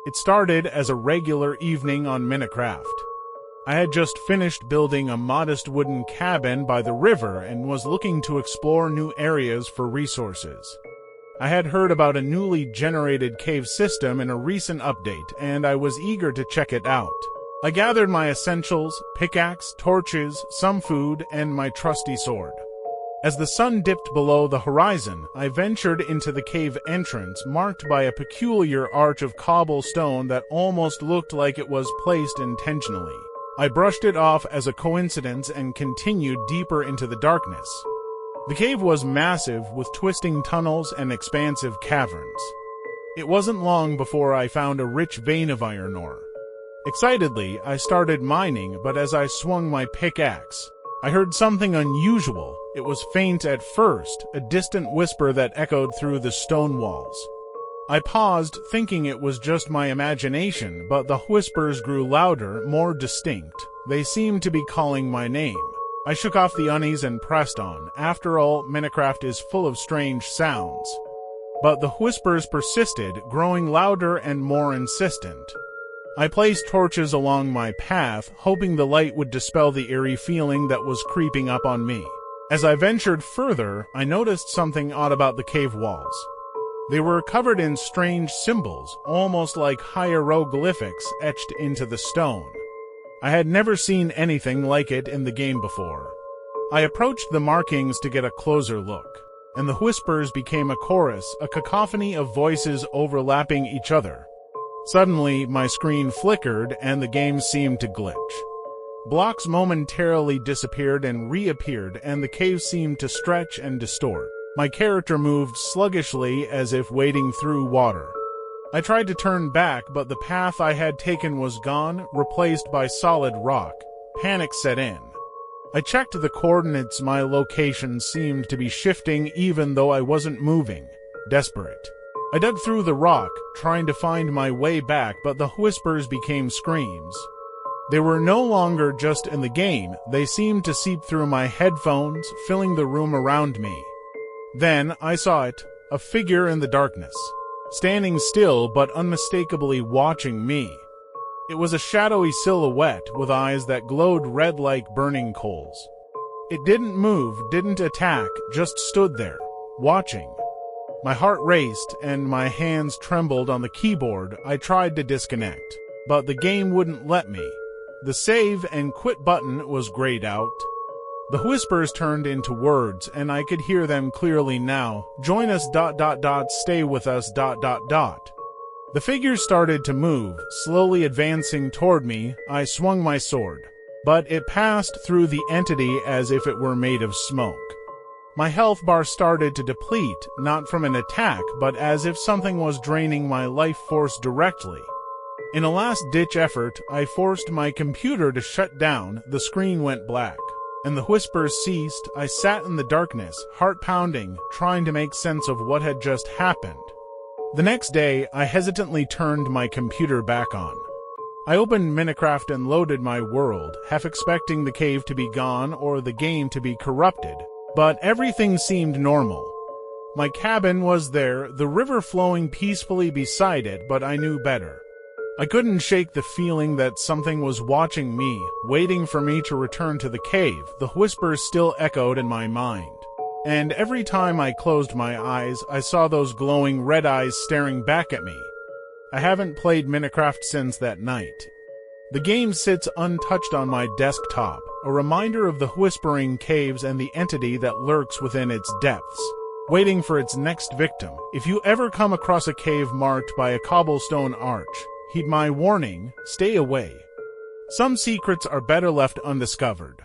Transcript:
It started as a regular evening on Minecraft. I had just finished building a modest wooden cabin by the river and was looking to explore new areas for resources. I had heard about a newly generated cave system in a recent update, and I was eager to check it out. I gathered my essentials, pickaxe, torches, some food, and my trusty sword. As the sun dipped below the horizon, I ventured into the cave entrance, marked by a peculiar arch of cobblestone that almost looked like it was placed intentionally. I brushed it off as a coincidence and continued deeper into the darkness. The cave was massive, with twisting tunnels and expansive caverns. It wasn't long before I found a rich vein of iron ore. Excitedly, I started mining, but as I swung my pickaxe, I heard something unusual. It was faint at first, a distant whisper that echoed through the stone walls. I paused, thinking it was just my imagination, but the whispers grew louder, more distinct. They seemed to be calling my name. I shook off the unease and pressed on. After all, Minecraft is full of strange sounds. But the whispers persisted, growing louder and more insistent. I placed torches along my path, hoping the light would dispel the eerie feeling that was creeping up on me. As I ventured further, I noticed something odd about the cave walls. They were covered in strange symbols, almost like hieroglyphics etched into the stone. I had never seen anything like it in the game before. I approached the markings to get a closer look, and the whispers became a chorus, a cacophony of voices overlapping each other. Suddenly, my screen flickered and the game seemed to glitch. Blocks momentarily disappeared and reappeared, and the cave seemed to stretch and distort. My character moved sluggishly as if wading through water. I tried to turn back, but the path I had taken was gone, replaced by solid rock. Panic set in. I checked the coordinates. My location seemed to be shifting even though I wasn't moving. Desperate, I dug through the rock, trying to find my way back, but the whispers became screams. They were no longer just in the game, they seemed to seep through my headphones, filling the room around me. Then I saw it, a figure in the darkness, standing still but unmistakably watching me. It was a shadowy silhouette with eyes that glowed red like burning coals. It didn't move, didn't attack, just stood there, watching. My heart raced and my hands trembled on the keyboard. I tried to disconnect, but the game wouldn't let me. The save and quit button was grayed out. The whispers turned into words, and I could hear them clearly now. Join us ... stay with us ... The figure started to move, slowly advancing toward me. I swung my sword, but it passed through the entity as if it were made of smoke. My health bar started to deplete, not from an attack, but as if something was draining my life force directly. In a last-ditch effort, I forced my computer to shut down. The screen went black, and the whispers ceased. I sat in the darkness, heart pounding, trying to make sense of what had just happened. The next day, I hesitantly turned my computer back on. I opened Minecraft and loaded my world, half expecting the cave to be gone or the game to be corrupted. But everything seemed normal. My cabin was there, the river flowing peacefully beside it, but I knew better. I couldn't shake the feeling that something was watching me, waiting for me to return to the cave. The whispers still echoed in my mind. And every time I closed my eyes, I saw those glowing red eyes staring back at me. I haven't played Minecraft since that night. The game sits untouched on my desktop, a reminder of the whispering caves and the entity that lurks within its depths, waiting for its next victim. If you ever come across a cave marked by a cobblestone arch, heed my warning, stay away. Some secrets are better left undiscovered.